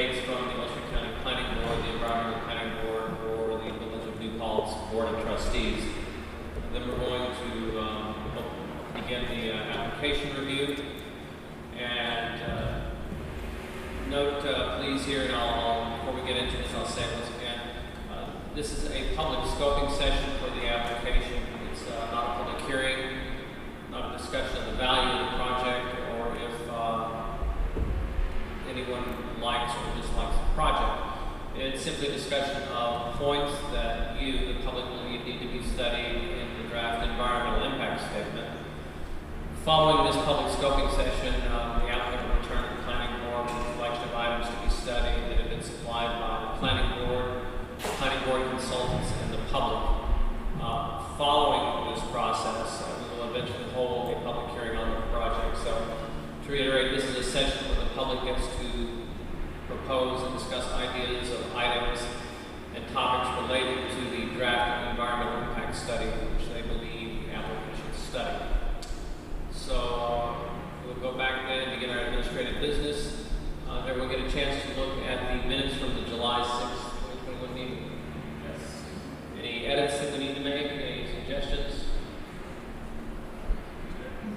updates from the Ulster County Planning Board, the Environmental Planning Board, or the Village of New Paltz Board of Trustees. Then we're going to begin the application review. And note, please, here, and before we get into this, I'll say once again, this is a public scoping session for the application. It's not a public hearing, not a discussion of the value of the project, or if anyone likes or dislikes the project. It's simply a discussion of points that you, the public, will need to be studied in the draft environmental impact statement. Following this public scoping session, the applicant will return to the planning board with a collection of items to be studied that have been supplied by the planning board consultants, and the public. Following this process, we will eventually hold a public hearing on the project. So, to reiterate, this is a session where the public gets to propose and discuss ideas of items and topics related to the draft environmental impact study, which they believe the applicant should study. So we'll go back then and begin our administrative business. Everyone get a chance to look at the minutes from the July 6th, 2021 meeting. Yes. Any edits that we need to make? Any suggestions?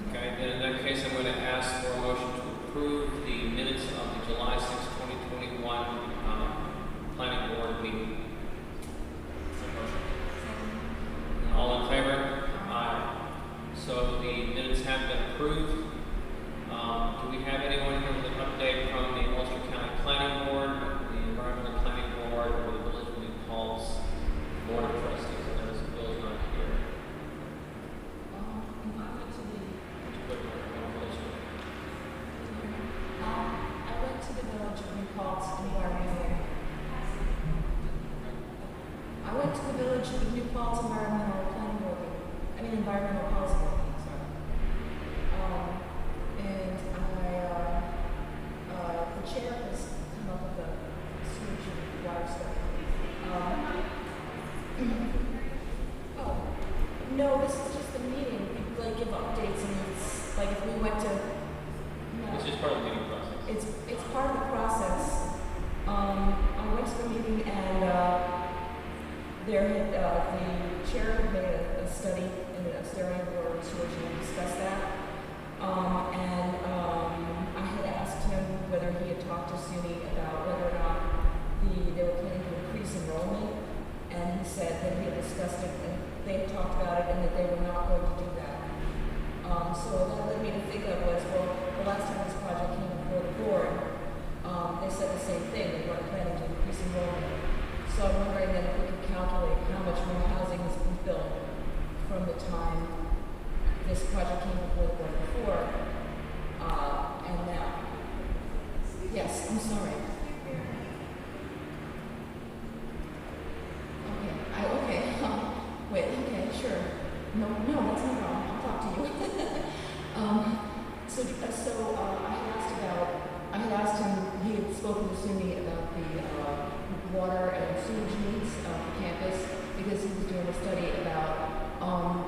Okay, then in that case, I'm going to ask for a motion to approve the minutes of the July 6th, 2021 Planning Board meeting. All in favor? Aye. So the minutes have been approved. Do we have anyone here with an update from the Ulster County Planning Board, the Environmental Planning Board, or the Village of New Paltz Board of Trustees? I know Bill's not here. I went to the Village of New Paltz Environmental. I went to the Village of New Paltz Environmental Planning Board. Environmental Policy Board. Sorry. And the chair has come up with a solution to water stuff. Oh, no, this is just the meeting. We give updates, and it's like if we went to. It's just part of the meeting process. It's part of the process. I went to the meeting, and the chair had made a study in the Sterling Board so we should discuss that. I had asked him whether he had talked to SUNY about whether or not they were planning to increase enrollment, and he said that he had discussed it and they had talked about it and that they were not going to do that. So that led me to think of was, well, the last time this project came before the board, they said the same thing, they weren't planning to increase enrollment. So I'm wondering then if we could calculate how much more housing has been built from the time this project came before the board before, and now. Yes, I'm sorry. Okay, sure. No, that's not wrong. I'll talk to you. I had asked him, he had spoken to SUNY about the water and sewage needs of the campus, because he was doing a study about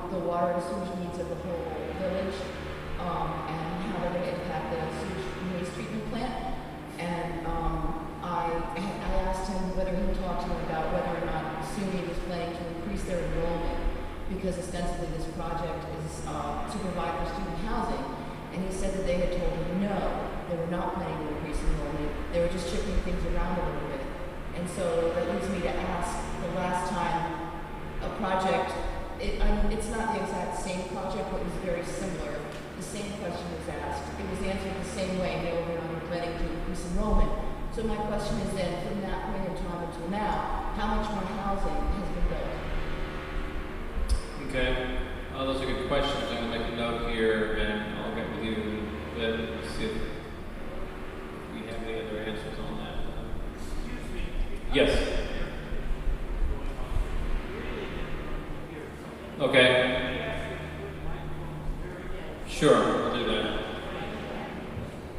the water and sewage needs of the whole village, and how they're going to impact the sewage waste treatment plant. And I asked him whether he talked to him about whether or not SUNY was planning to increase their enrollment, because ostensibly this project is to provide for student housing. And he said that they had told him no, they were not planning to increase enrollment. They were just shifting things around a little bit. And so that leads me to ask, the last time a project, it's not the exact same project, but it was very similar. The same question was asked. It was answered the same way. They were not planning to increase enrollment. So my question is then, from that point in time until now, how much more housing has been built? Okay. Those are good questions. I'm going to make a note here, and I'll get with you and see if we have any other answers on that. Yes. Okay. Sure, I'll do that.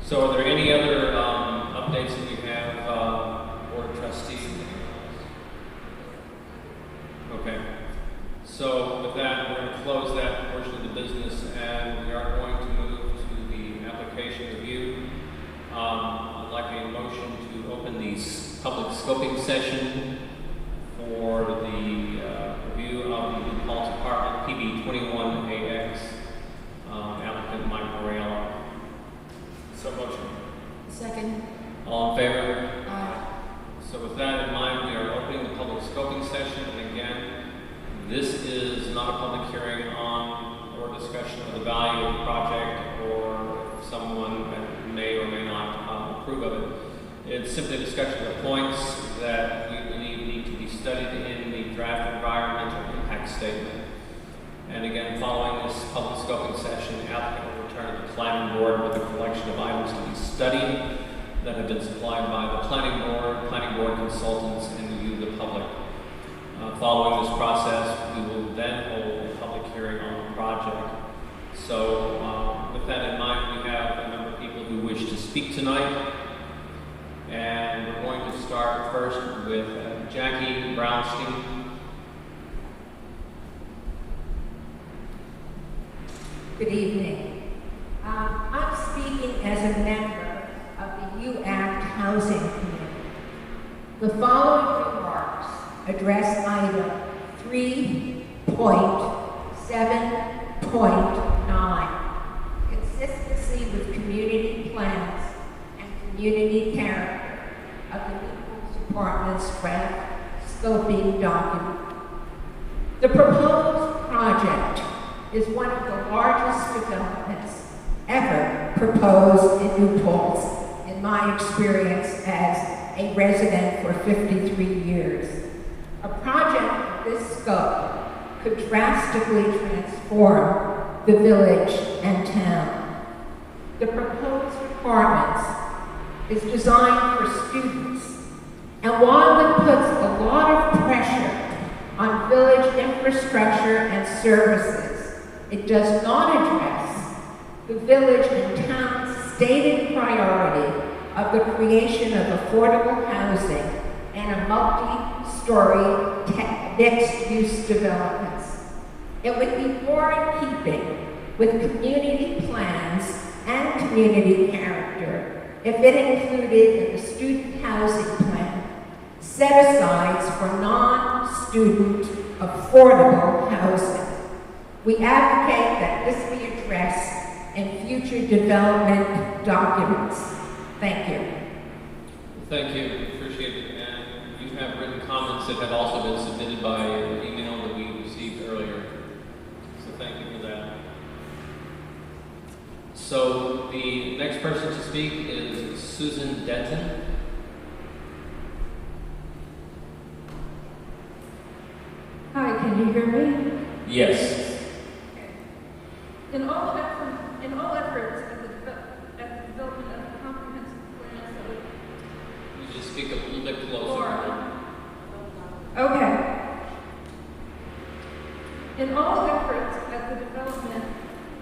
So are there any other updates that you have, Board of Trustees? Okay. So with that, we're going to close that portion of the business, and we are going to move to the application review. I'd like a motion to open the public scoping session for the review of the Paltz apartment PB 21AX, applicant Mike Morello. So motion. Second. All in favor? Aye. So with that in mind, we are opening the public scoping session. And again, this is not a public hearing on or discussion of the value of the project or if someone may or may not approve of it. It's simply a discussion of the points that we believe need to be studied in the draft environmental impact statement. And again, following this public scoping session, the applicant will return to the planning board with a collection of items to be studied that have been supplied by the planning board consultants, and you, the public. Following this process, we will then hold a public hearing on the project. So with that in mind, we have a number of people who wish to speak tonight. And we're going to start first with Jackie Brownstein. Good evening. I'm speaking as a member of the U-Act Housing Committee. The following remarks address item 3.7.9, consistency with community plans and community character of the People's Department's draft scoping document. The proposed project is one of the largest developments ever proposed in New Paltz, in my experience as a resident for 53 years. A project of this scope could drastically transform the village and town. The proposed apartments is designed for students, and while it puts a lot of pressure on village infrastructure and services, it does not address the village and town's stated priority of the creation of affordable housing and a multi-story mixed-use developments. It would be more in keeping with community plans and community character if it included in the student housing plan set-asides for non-student affordable housing. We advocate that this be addressed in future development documents. Thank you. Thank you. Appreciate it. And you have written comments that have also been submitted by email that we received earlier. So thank you for that. So the next person to speak is Susan Denton. Hi, can you hear me? Yes. In all efforts at the development of a comprehensive plan that would... You just speak a little bit closer. Okay. In all efforts at the development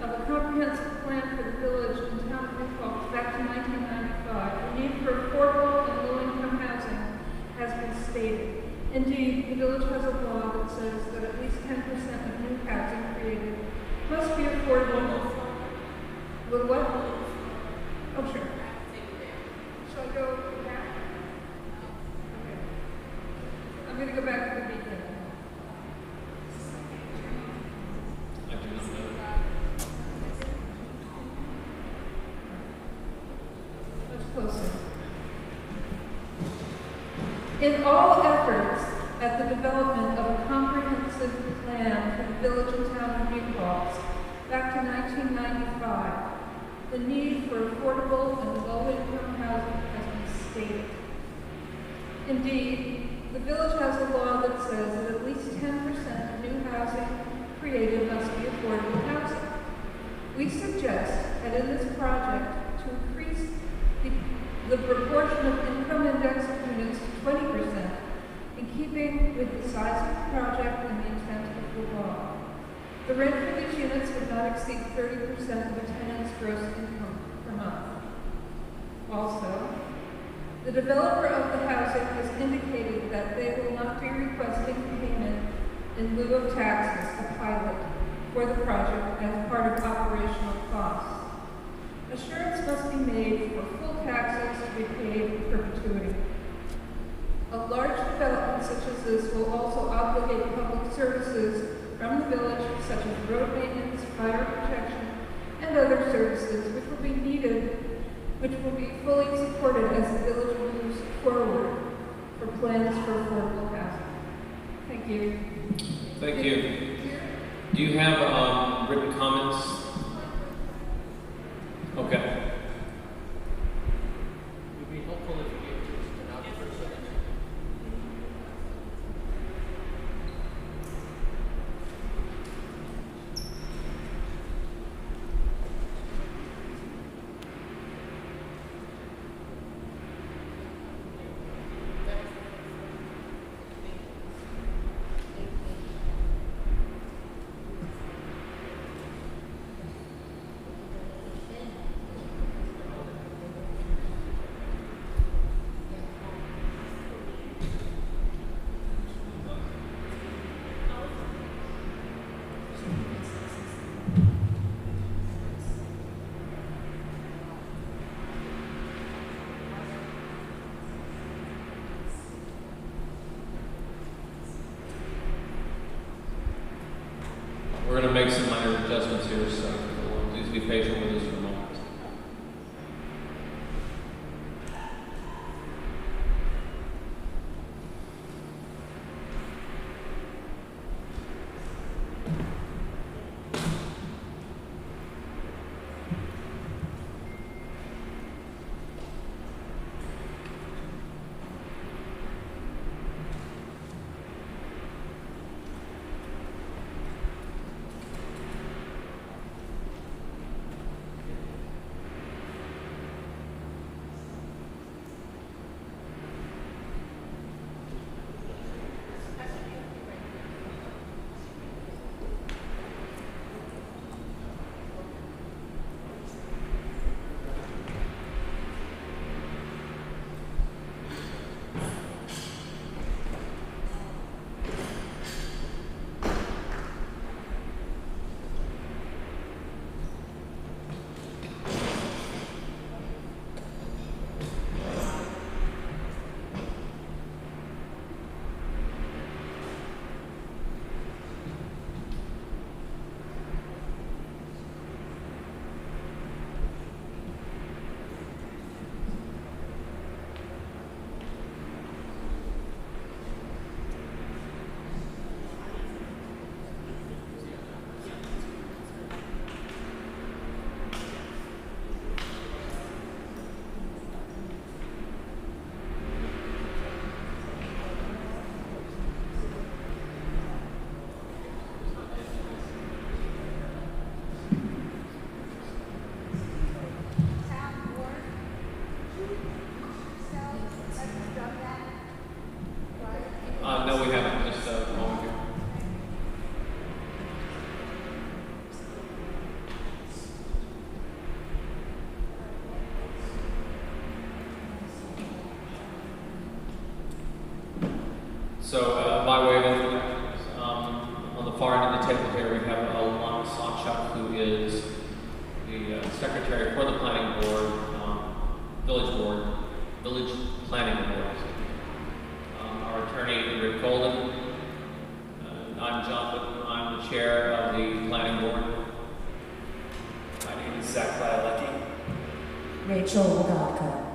of a comprehensive plan for the village and town of New Paltz back to 1995, the need for affordable and low-income housing has been stated. Indeed, the village has a law that says that at least 10% of new housing created must be affordable. With what? Oh, sure. Shall I go back? Okay. I'm going to go back to the beginning. I do not know. Much closer. In all efforts at the development of a comprehensive plan for the village and town of New Paltz back to 1995, the need for affordable and low-income housing has been stated. Indeed, the village has a law that says that at least 10% of new housing created must be affordable housing. We suggest that in this project to increase the proportion of income index units to 20%, in keeping with the size of the project and the intent of the law. The rent for these units would not exceed 30% of a tenant's gross income per month. Also, the developer of the housing has indicated that they will not be requesting payment in lieu of taxes, a pilot, for the project as part of operational costs. Assurance must be made for full taxes to be paid in perpetuity. ordinances will also obligate public services from the village, such as road maintenance, fire protection, and other services which will be needed, which will be fully supported as the village moves forward for plans for affordable housing. Thank you. Thank you. Do you have written comments? Okay. It would be helpful if you gave to us an for a second. We're going to make some minor adjustments here, so please be patient with us for a moment. No, we haven't. Just a moment here. So, by way of introductions, on the far end of the table here, we have Alana Sawchuk, who is the secretary for the planning board, village planning board. Our attorney, Rick Golden. I'm John Whitten. I'm the chair of the planning board. My name is Zach Violetti. Rachel Lagodka.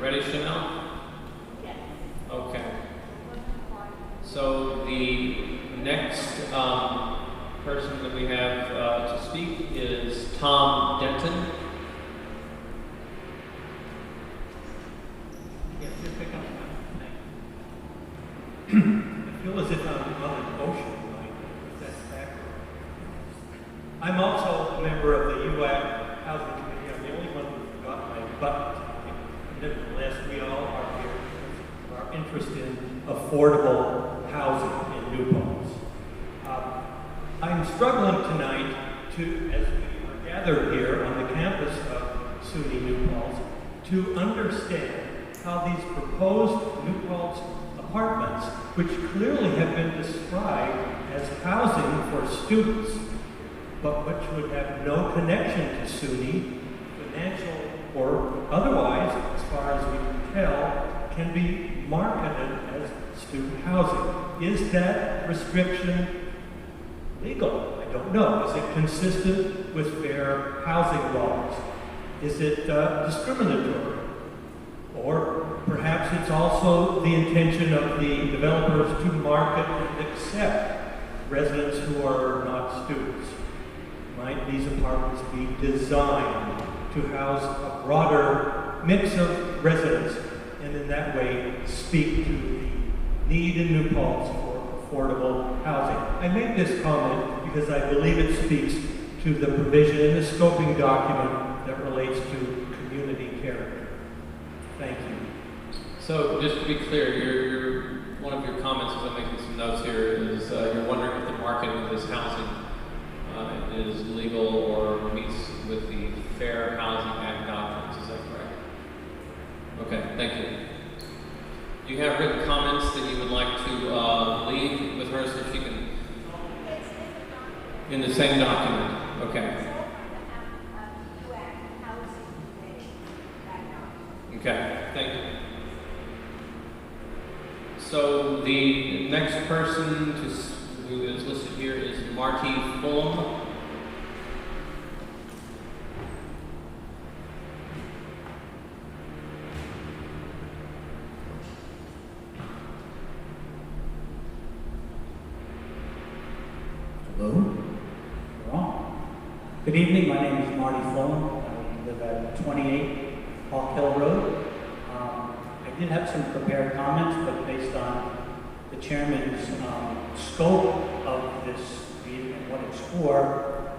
Ready, Chanel? Yes. Okay. So the next person that we have to speak is Tom Denton. Yes, just pick up I feel as if I'm on an ocean line with that background. I'm also a member of the UAC Housing Committee. I'm the only one who got my butt. Nevertheless, we all are here because of our interest in affordable housing in New Paltz. I'm struggling tonight to, as we are gathered here on the campus of SUNY New Paltz, to understand how these proposed New Paltz apartments, which clearly have been described as housing for students, but which would have no connection to SUNY, financial or otherwise, as far as we can tell, can be marketed as student housing. Is that restriction legal? I don't know. Is it consistent with fair housing laws? Is it discriminatory? Or perhaps it's also the intention of the developers to market and accept residents who are not students. Might these apartments be designed to house a broader mix of residents and in that way speak to the need in New Paltz for affordable housing? I make this comment because I believe it speaks to the provision in the scoping document that relates to community character. Thank you. So just to be clear, one of your comments as I'm making some notes here is you're wondering if the marketing of this housing is legal or meets with the Fair Housing Act doctrines. Is that correct? Okay, thank you. Do you have written comments that you would like to leave with her so she can? In the same document. Okay. Okay, thank you. So the next person who is listed here is Marty Fulham. Hello. Wrong. Good evening. My name is Marty Fulham. I live at 28 Hawk Hill Road. I did have some prepared comments, but based on the chairman's scope of this meeting and what it's for,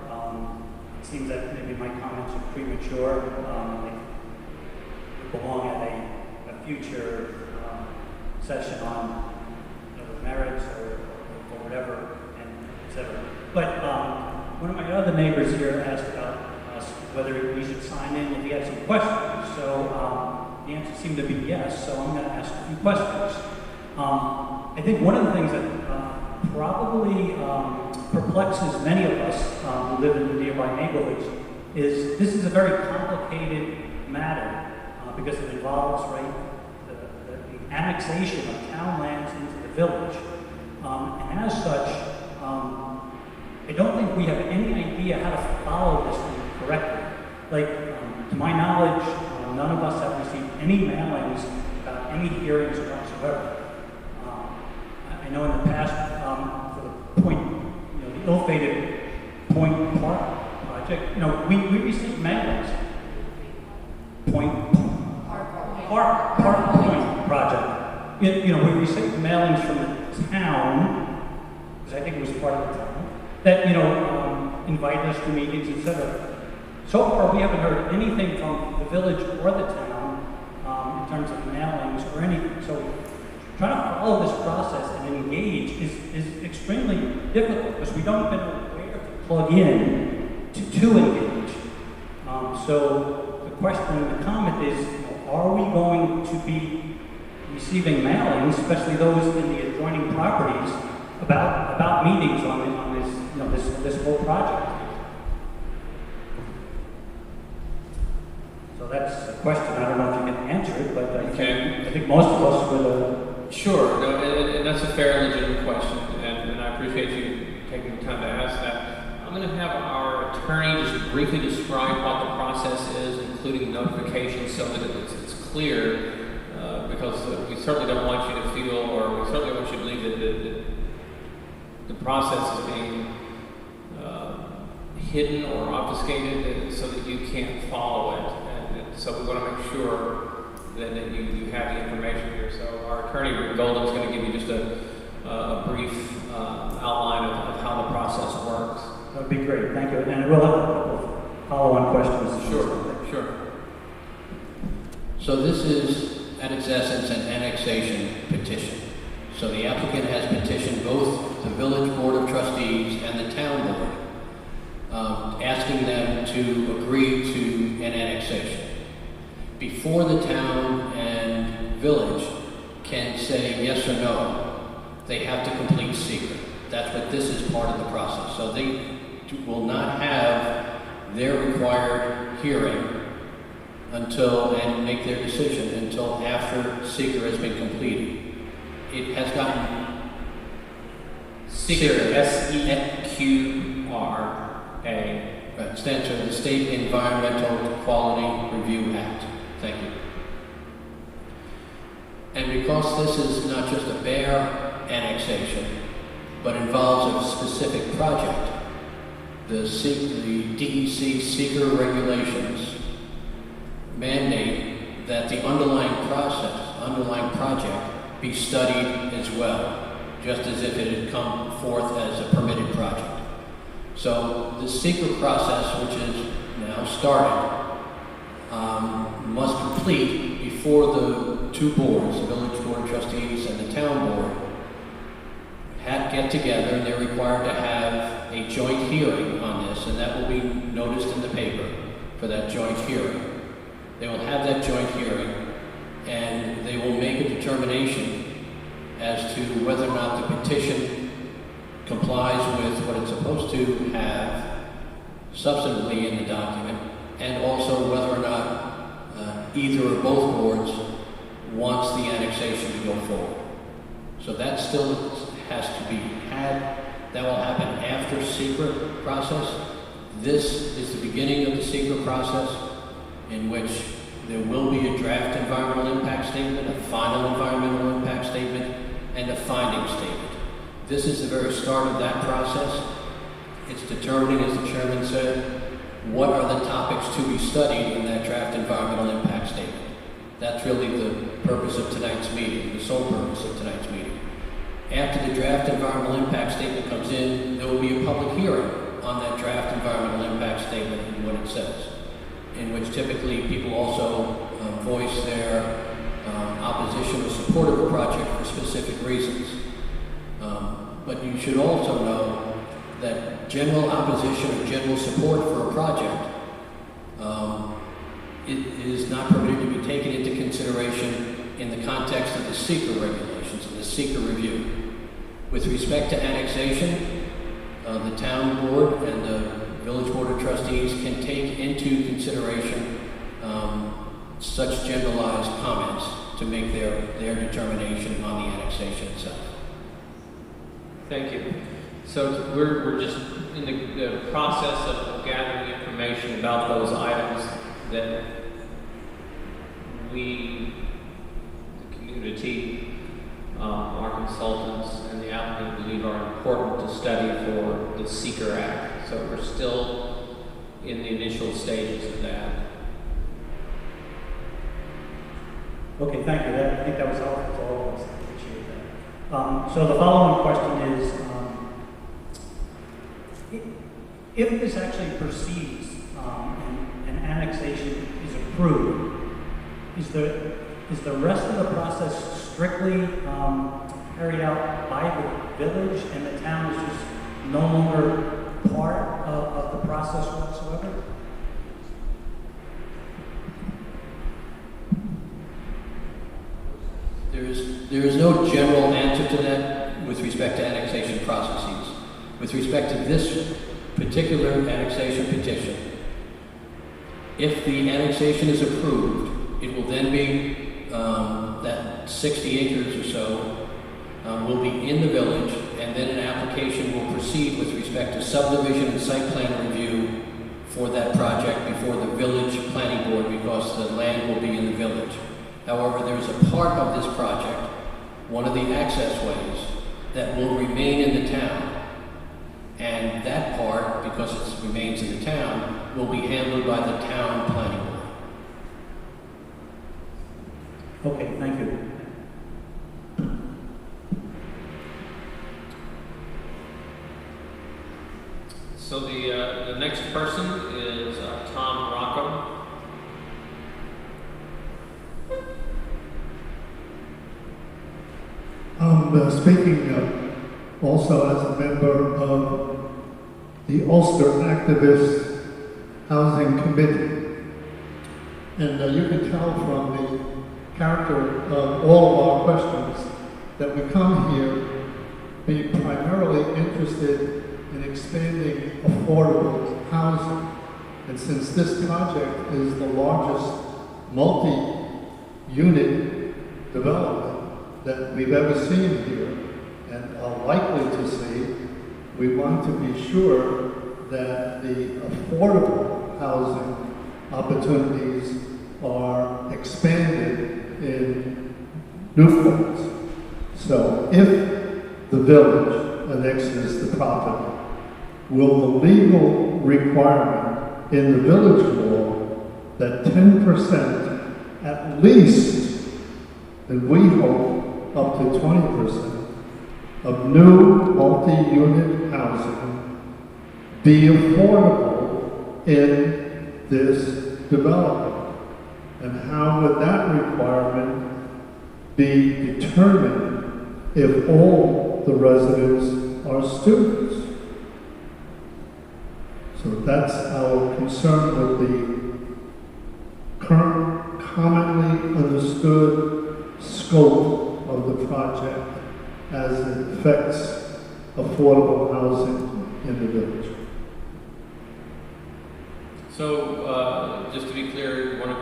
it seems that maybe my comments are premature. They belong at a future session on the merits or whatever, and et cetera. But one of my other neighbors here asked about us whether we should sign in if he had some questions. So the answer seemed to be yes, so I'm going to ask a few questions. I think one of the things that probably perplexes many of us who live in the nearby neighborhoods is this is a very complicated matter because it involves the annexation of town lands into the village. And as such, I don't think we have any idea how to follow this thing correctly. Like, to my knowledge, none of us have received any mailings about any hearings whatsoever. I know in the past, for the Point, the ill-fated Point Park project, we received mailings. Park Point project. We received mailings from the town, because I think it was part of the town, that invited us to meetings, etc. So far, we haven't heard anything from the village or the town in terms of mailings or anything. So trying to follow this process and engage is extremely difficult because we don't even know where to plug in to engage. So the question, the comment is, are we going to be receiving mailings, especially those in the adjoining properties, about meetings on this whole project? So that's a question. I don't know if you can answer it, but I think most of us would. Sure, no, and that's a fair and legitimate question, and I appreciate you taking the time to ask that. I'm going to have our attorney just briefly describe what the process is, including notifications, so that it's clear, because we certainly don't want you to feel, or we certainly want you to believe that the process is being hidden or obfuscated so that you can't follow it. And so we want to make sure that you have the information here. So our attorney, Rick Golden, is going to give you just a brief outline of how the process works. That would be great. Thank you. And we'll have a couple of follow-on questions. Sure. So this is, at its essence, an annexation petition. So the applicant has petitioned both the Village Board of Trustees and the Town Board, asking them to agree to an annexation. Before the town and village can say yes or no, they have to complete secret. That's what this is part of the process. So will not have their required hearing and make their decision until after seeker has been completed. It has gotten Seeker, S-E-Q-R-A. stands for the State Environmental Quality Review Act. Thank you. And because this is not just a bare annexation, but involves a specific project, the DEC seeker regulations mandate that the underlying project be studied as well, just as if it had come forth as a permitted project. So the seeker process, which is now started, must complete before the two boards, the Village Board of Trustees and the Town Board, get together, and they're required to have a joint hearing on this, and that will be noticed in the paper for that joint hearing. They will have that joint hearing, and they will make a determination as to whether or not the petition complies with what it's supposed to have substantively in the document, and also whether or not either or both boards wants the annexation to go forward. So that still has to be had. That will happen after secret process. This is the beginning of the secret process, in which there will be a draft environmental impact statement, a final environmental impact statement, and a finding statement. This is the very start of that process. It's determining, as the chairman said, what are the topics to be studied in that draft environmental impact statement. That's really the purpose of tonight's meeting, the sole purpose of tonight's meeting. After the draft environmental impact statement comes in, there will be a public hearing on that draft environmental impact statement and what it says, in which typically people also voice their opposition or support of a project for specific reasons. But you should also know that general opposition or general support for a project it is not permitted to be taken into consideration in the context of the seeker regulations and the seeker review. With respect to annexation, the town board and the village board of trustees can take into consideration such generalized comments to make their determination on the annexation itself. Thank you. So we're just in the process of gathering information about those items that we, the community, our consultants, and the applicant believe are important to study for the Seeker Act. So we're still in the initial stages of that. Okay, thank you. I think that was helpful to all of us. I appreciate that. So the following question is, if this actually proceeds and annexation is approved, is the rest of the process strictly carried out by the village, and the town is just no longer part of the process whatsoever? There is no general answer to that with respect to annexation processes. With respect to this particular annexation petition, if the annexation is approved, it will then be that 60 acres or so will be in the village, and then an application will proceed with respect to subdivision and site plan review for that project before the village planning board, because the land will be in the village. However, there is a part of this project, one of the access ways, that will remain in the town. And that part, because it remains in the town, will be handled by the town planning board. Okay, thank you. So the next person is Tom Rocco. I'm speaking also as a member of the Ulster Activist Housing Committee. And you can tell from the character of all of our questions that we come here being primarily interested in expanding affordable housing. And since this project is the largest multi-unit development that we've ever seen here and are likely to see, we want to be sure that the affordable housing opportunities are expanded in Newport. So if the village annexes the property, will the legal requirement in the village law that 10% at least, and we hope up to 20% of new multi-unit housing be affordable in this development? And how would that requirement be determined if all the residents are students? So that's our concern with the current commonly understood scope of the project as it affects affordable housing in the village. So, just to be clear, one of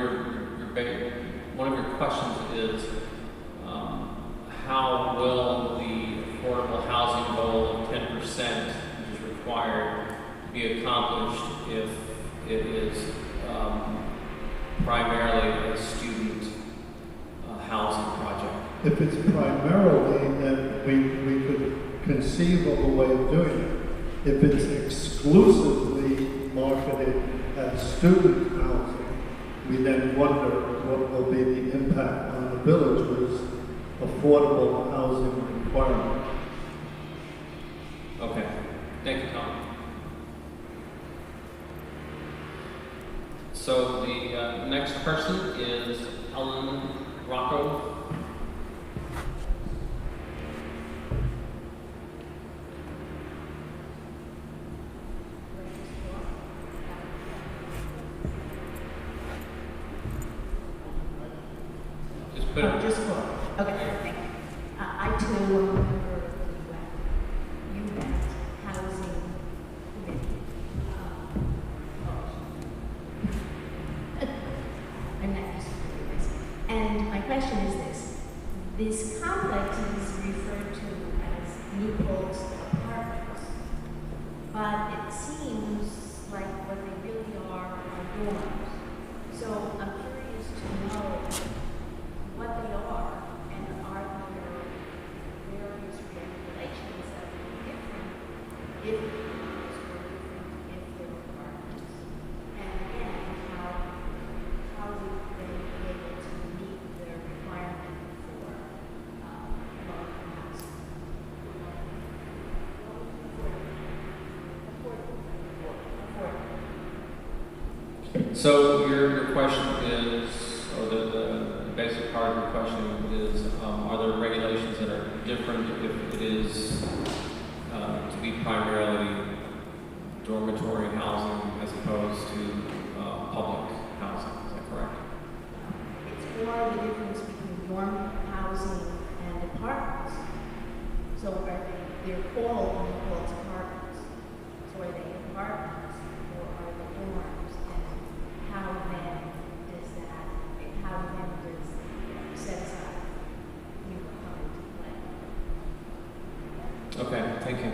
your questions is how will the affordable housing goal of 10%, which is required, be accomplished if it is primarily a student housing project? If it's primarily, then we could conceive of a way of doing it. If it's exclusively marketed as student housing, we then wonder what will be the impact on the village's affordable housing requirement. Okay, thank you, Tom. So the next person is Ellen Rocco. Just put it. Just one. Okay, thank you. I too am a member of the UMass Housing Committee. I'm not used to doing this. And my question is this. This complex is referred to as Newport's apartments, but it seems like what they really are dorms. So I'm curious to know what they are, and are there various regulations that would be different if the dorms were different if they were apartments? And again, how would they be able to meet their requirement for low-income housing? So your question is, or the basic part of your question is, are there regulations that are different if it is to be primarily dormitory housing as opposed to public housing? Is that correct? It's more the difference between dorm housing and apartments. So they're called apartments. So are they apartments or are they dorms? And how then does set aside you come into play? Okay, thank you.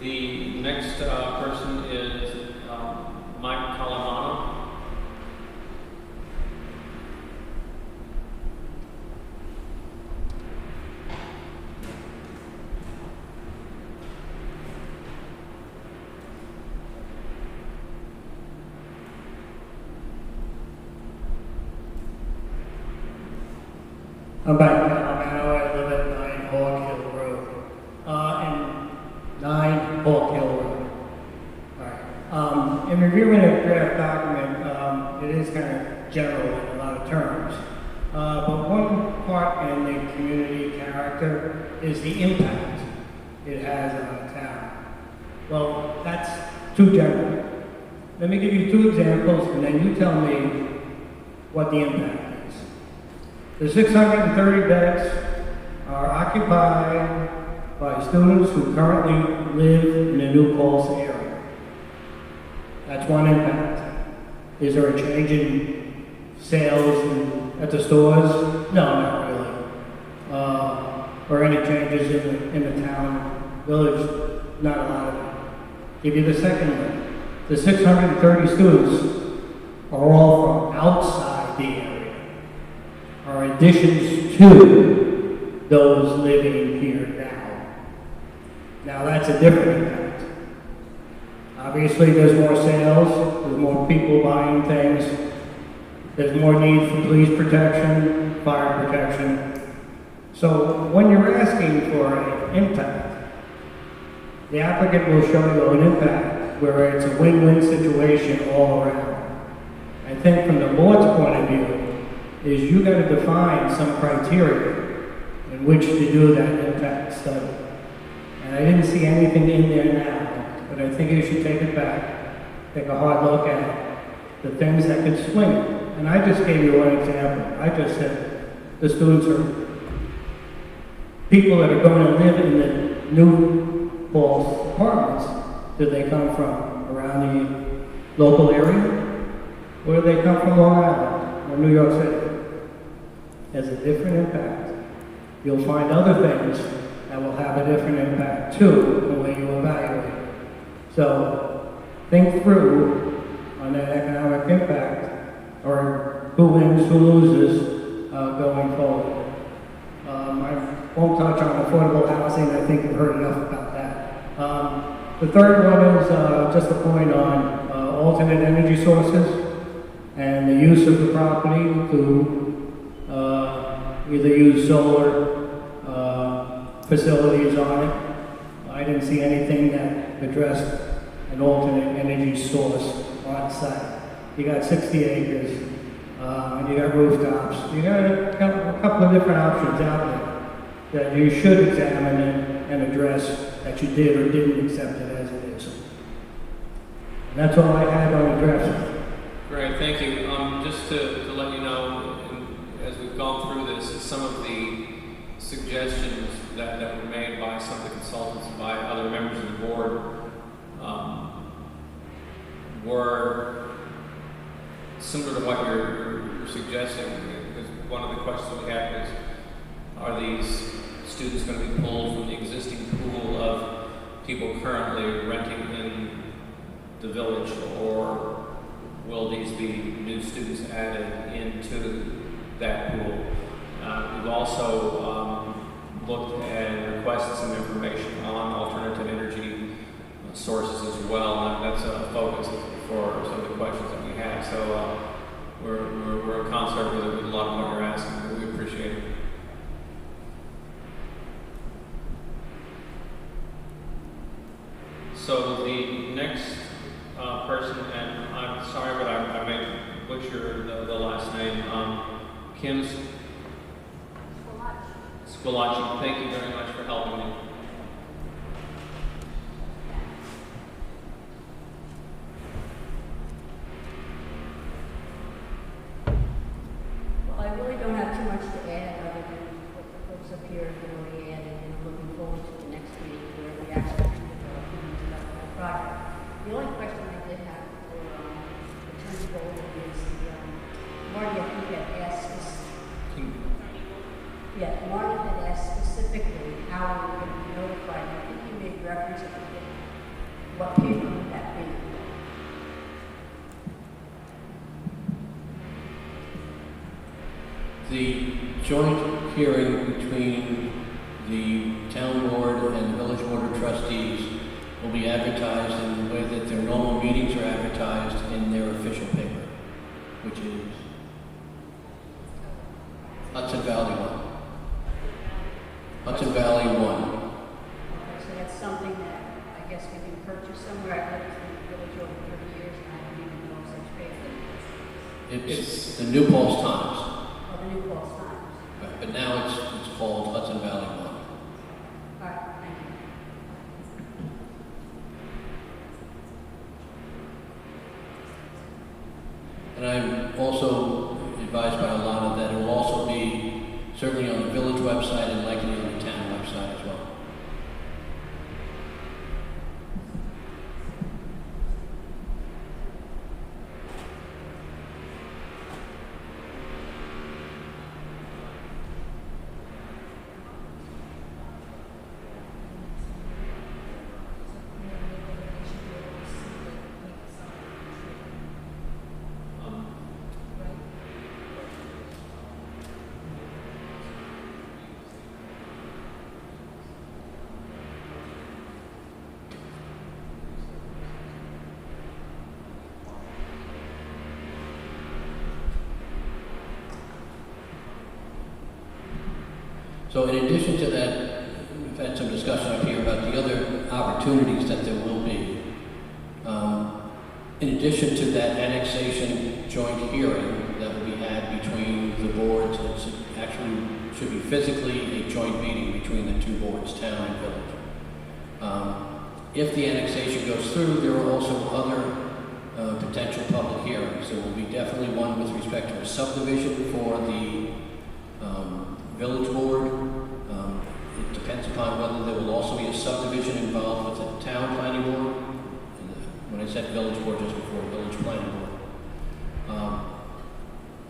The next person is Mike Calamano. I'm back now. I live at 9 Hawk Hill Road. And 9 Hawk Hill Road. All right. In reviewing a draft document, it is kind of general in a lot of terms. But one part in the community character is the impact it has on the town. Well, that's too general. let me give you two examples, and then you tell me what the impact is. The 630 beds are occupied by students who currently live in the New Paltz area. That's one impact. Is there a change in sales at the stores? No, not really. Or any changes in the town, village? Not a lot of it. Give you the second one. The 630 students are all from outside the area, are additions to those living here now. Now that's a different impact. Obviously there's more sales, there's more people buying things, there's more need for police protection, fire protection. So when you're asking for an impact, the applicant will show you an impact where it's a win-win situation all around. I think from the board's point of view is you got to define some criteria in which to do that impact study. And I didn't see anything in there now, but I think you should take it back, take a hard look at the things that could swing it. And I just gave you one example. I just said the students are people that are going to live in the New Paltz apartments. Do they come from around the local area? Or do they come from Long Island or New York City? Has a different impact. You'll find other things that will have a different impact too, the way you evaluate it. So think through on that economic impact, or who wins, who loses going forward. I won't touch on affordable housing. I think you've heard enough about that. The third one is just a point on alternate energy sources and the use of the property to either use solar facilities on it. I didn't see anything that addressed an alternate energy source on site. You got 60 acres, and you got rooftops. You got a couple of different options out there that you should examine and address that you did or didn't accept it as it is. And that's all I had on the draft. Great, thank you. Just to let you know, as we've gone through this, some of the suggestions that were made by some of the consultants and by other members of the board were similar to what you're suggesting. Because one of the questions we had was, are these students going to be pulled from the existing pool of people currently renting in the village, or will these be new students added into that pool? We've also looked and requested some information on alternative energy sources as well, and that's a focus for some of the questions that we have. So we're in concert with a lot of what you're asking, but we appreciate it. So the next person, and I'm sorry, but I may butcher the last name, Kim Squillaci. Thank you very much for helping me. Well, I really don't have too much to add other than what the folks up here have already added, and I'm looking forward to the next meeting where we actually can develop opinions about the whole project. The only question I did have for Attorney Bolden is Marty, I think had asked us. Yeah, Marty had asked specifically how we were going to be notified. I think you made reference to what paper would that be? The joint hearing between the town board and the village board of trustees will be advertised in the way that their normal meetings are advertised in their official paper, which is Hudson Valley 1. Hudson Valley 1. Okay, so that's something that I guess we can purchase somewhere. I've lived in the village over 30 years and I don't even know of such paper. It's the New Paltz Times. Oh, the New Paltz Times. Right, but now it's called Hudson Valley 1. All right, thank you. been also advised by Alana that it will also be certainly on the village website and likely on the town website as well. So in addition to that, we've had some discussion up here about the other opportunities that there will be. In addition to that annexation joint hearing that will be had between the boards, it actually should be physically a joint meeting between the two boards, town and village. If the annexation goes through, there are also other potential public hearings. There will be definitely one with respect to a subdivision for the village board. It depends upon whether there will also be a subdivision involved with the town planning board. When I said village board just before, village planning board.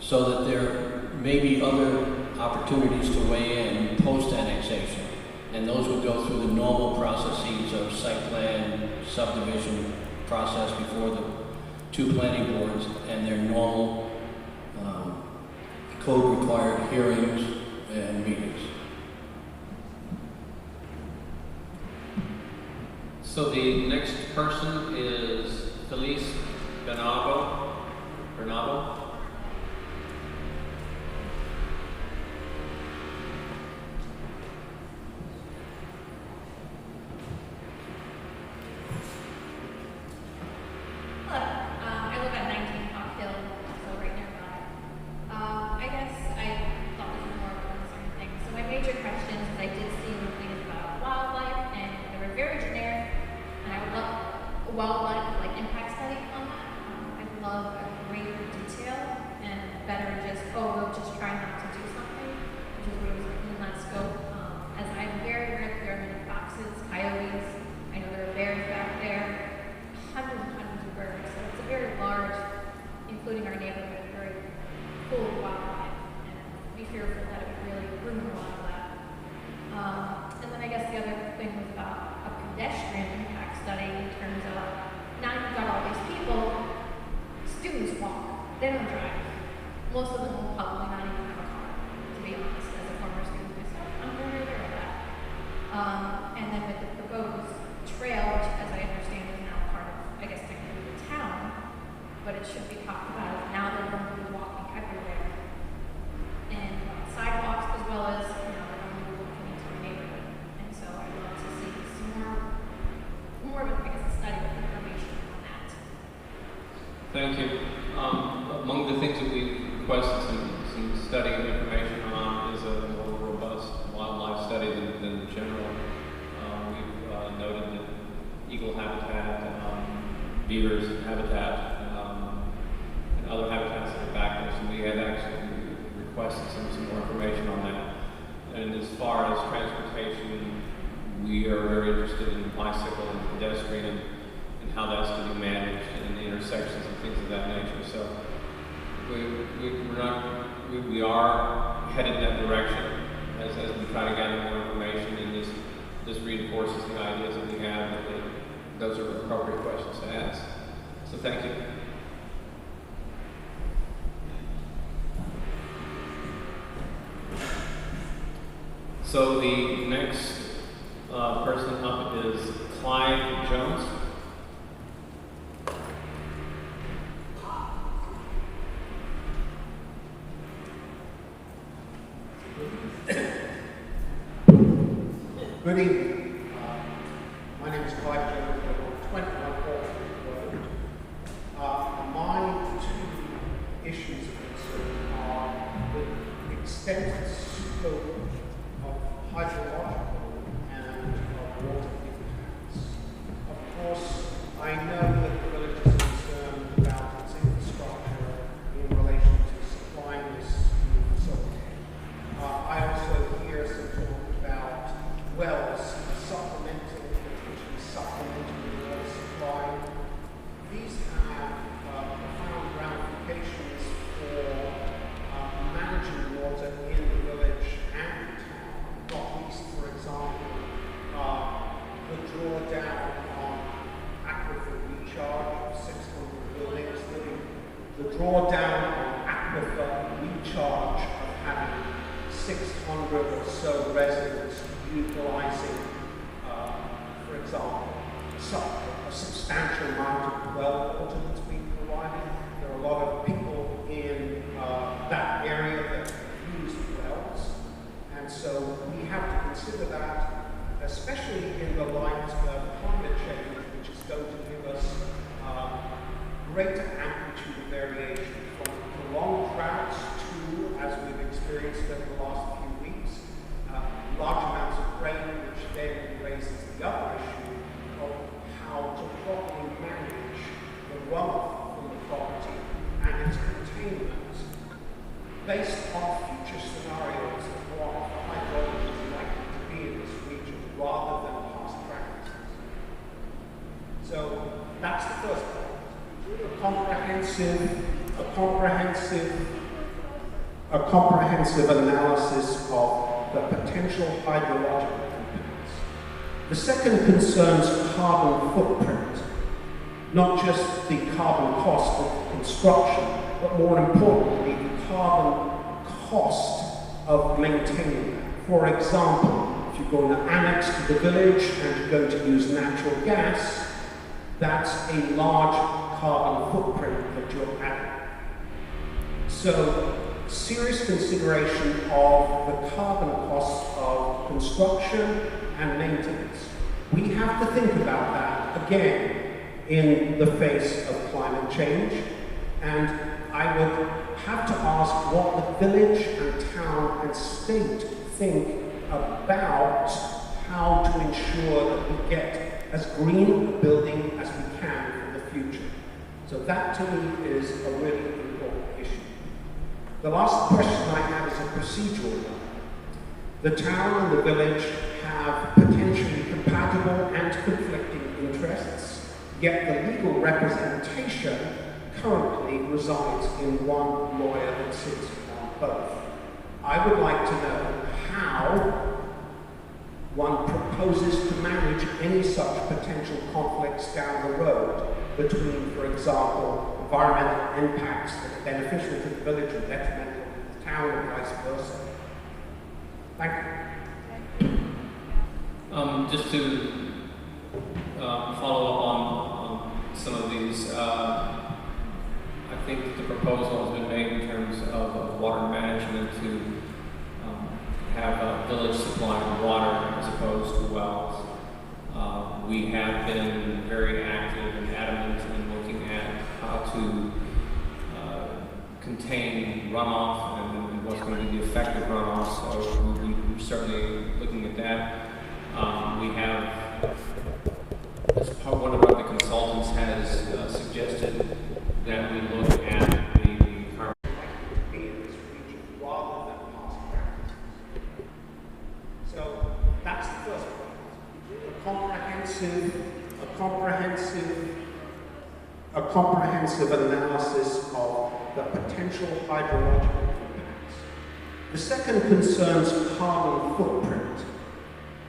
So that there may be other opportunities to weigh in post-annexation. And those would go through the normal processes of site plan, subdivision process before the two planning boards and their normal code-required hearings and meetings. So the next person is Felice Bernabo. Hello, I live at 19 Hawk Hill, so right nearby. I guess I thought this was more of a concern thing. So my major questions is I did see the things about wildlife, and they were very generic, and I would love a wildlife impact study on that. I'd love a greater detail and better just, we'll just try not to do something, which is what was written in that scope. As I'm very aware that there are many foxes, coyotes, I know there are bears back there, hundreds and hundreds of birds, so it's a very large, including our neighborhood, very full of wildlife, and we fearful that it would really ruin a lot of that. And then I guess the other thing was about a pedestrian impact study in terms of, now you've got all these people, students walk, they don't drive. Most of them will probably not even have a car, to be honest, as a former student myself. I'm very aware of that. And then with the proposed trail, which as I understand is now part of, I guess, technically the town, but it should be talked about as now they're going to be walking everywhere. And sidewalks as well as, they're going to be walking into our neighborhood. And so I'd love to see some more of, I guess, a study with information on that. Thank you. Among the things that we requested some study and information on is a more robust wildlife study than the general. We've noted that eagle habitat, beavers habitat, and other habitats that are back there. So we had actually requested some more information on that. And as far as transportation, we are very interested in bicycle and pedestrian and how that's to be managed and the intersections and things of that nature. So we are headed in that direction as we try to gather more information, and this reinforces the ideas that we have, that those are appropriate questions to ask. So thank you. So the next person up is Clyde Jones. Good evening. My name is Clyde Jones. I live on 21 Paltz Road. My two issues of concern are the extent scope of hydrological and water impacts. Of course, I know that the village is concerned about its infrastructure in you're down on aquifer recharge of having 600 or so residents utilizing, for example, a substantial amount of well water that's being provided. There are a lot of people in that area that use wells, and so we have to consider that, especially in the light of climate change, which is going to give us greater amplitude of variation from prolonged droughts to, as we've experienced over the last few weeks, large amounts of rain, which then raises the other issue of how to properly manage the runoff from the property and its containment based on future scenarios of what the hydrology is likely to be in this region rather than past practices. So that's the first point. A comprehensive analysis of the potential hydrological impacts. The second concerns carbon footprint, not just the carbon cost of construction, but more importantly, the carbon cost of maintaining that. For example, if you're going to annex to the village and you're going to use natural gas, that's a large carbon footprint that you're adding. So, serious consideration of the carbon costs of construction and maintenance. We have to think about that again in the face of climate change, and I would have to ask what the village and town and state think about how to ensure that we get as green a building as we can for the future. So that to me is a really important issue. The last question I have is a procedural one. The town and the village have potentially compatible and conflicting interests, yet the legal representation currently resides in one lawyer that sits on both. I would like to know how one proposes to manage any such potential conflicts down the road between, for example, environmental impacts that are beneficial to the village and detrimental to the town and vice versa. Thank you. Just to follow up on some of these, I think the proposal has been made in terms of water management to have a village supplying water as opposed to wells. We have been very active and adamant in looking at how to contain runoff and what's going to be the effect of runoff, so we're certainly looking at that. We have, as part, one of the consultants has suggested that we look at the carbon in this region rather than past practices. So that's the first point. A comprehensive analysis of the potential hydrological impacts. The second concerns carbon footprint,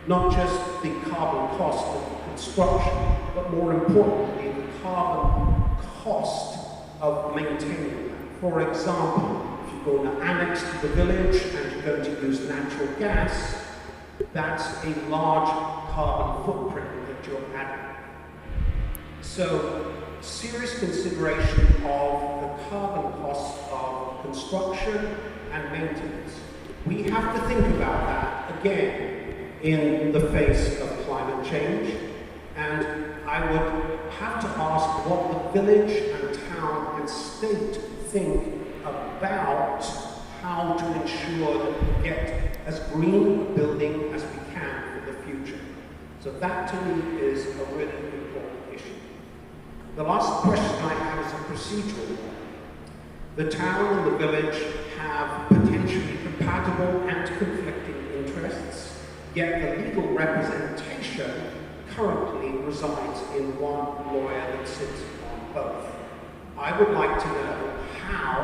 not just the carbon cost of construction, but more importantly, the carbon cost of maintaining that. For example, if you're going to annex to the village and you're going to use natural gas, that's a large carbon footprint that you're adding. So, serious consideration of the carbon costs of construction and maintenance. We have to think about that again in the face of climate change, and I would have to ask what the village and town and state think about how to ensure that we get as green a building as we can for the future. So that to me is a really important issue. The last question I have is a procedural one. The town and the village have potentially compatible and conflicting interests, yet the legal representation currently resides in one lawyer that sits on both. I would like to know how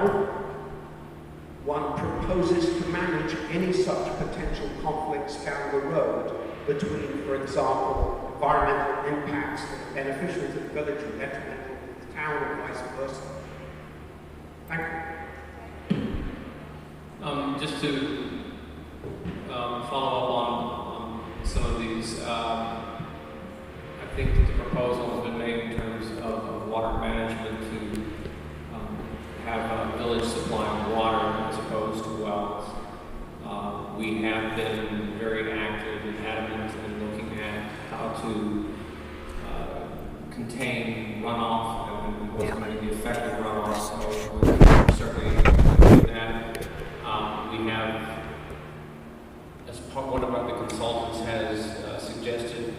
one proposes to manage any such potential conflicts down the road between, for example, environmental impacts that are beneficial to the village and detrimental to the town and vice versa. Thank Thank you. Just to follow up on some of these, I think that the proposal has been made in terms of water management to have a village supplying water as opposed to wells. We have been very active and adamant in looking at how to contain runoff and what's going to be effective runoff. So we're certainly doing that. We have, as part, one of the consultants has suggested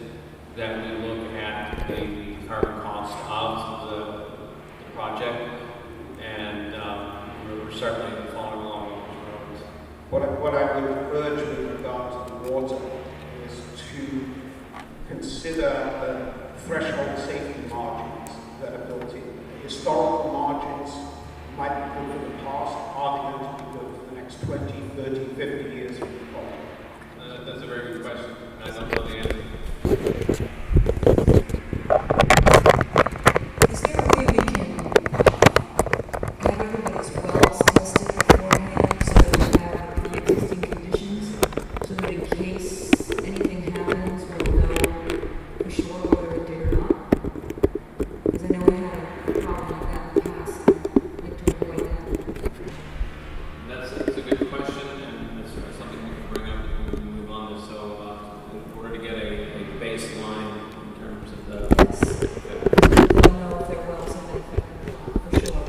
that we look at the carbon cost of the project, and we're certainly following along those roads. What I would urge with regard to the water is to consider the threshold safety margins that are built in. The historical margins might be good for the past, are they going to be good for the next 20, 30, 50 years of the project? That's a very good question. I don't know the answer. Is there a way we can have everybody's wells tested beforehand so that we have the existing conditions, so that in case anything happens, we'll know for sure whether it did or not? Because I know we had a problem like that in the past. I'd like to avoid that. That's a good question, and it's something we can bring up when we move on to. So, in order to get a baseline in terms of the Yes. We'll know if their wells have been affected for sure.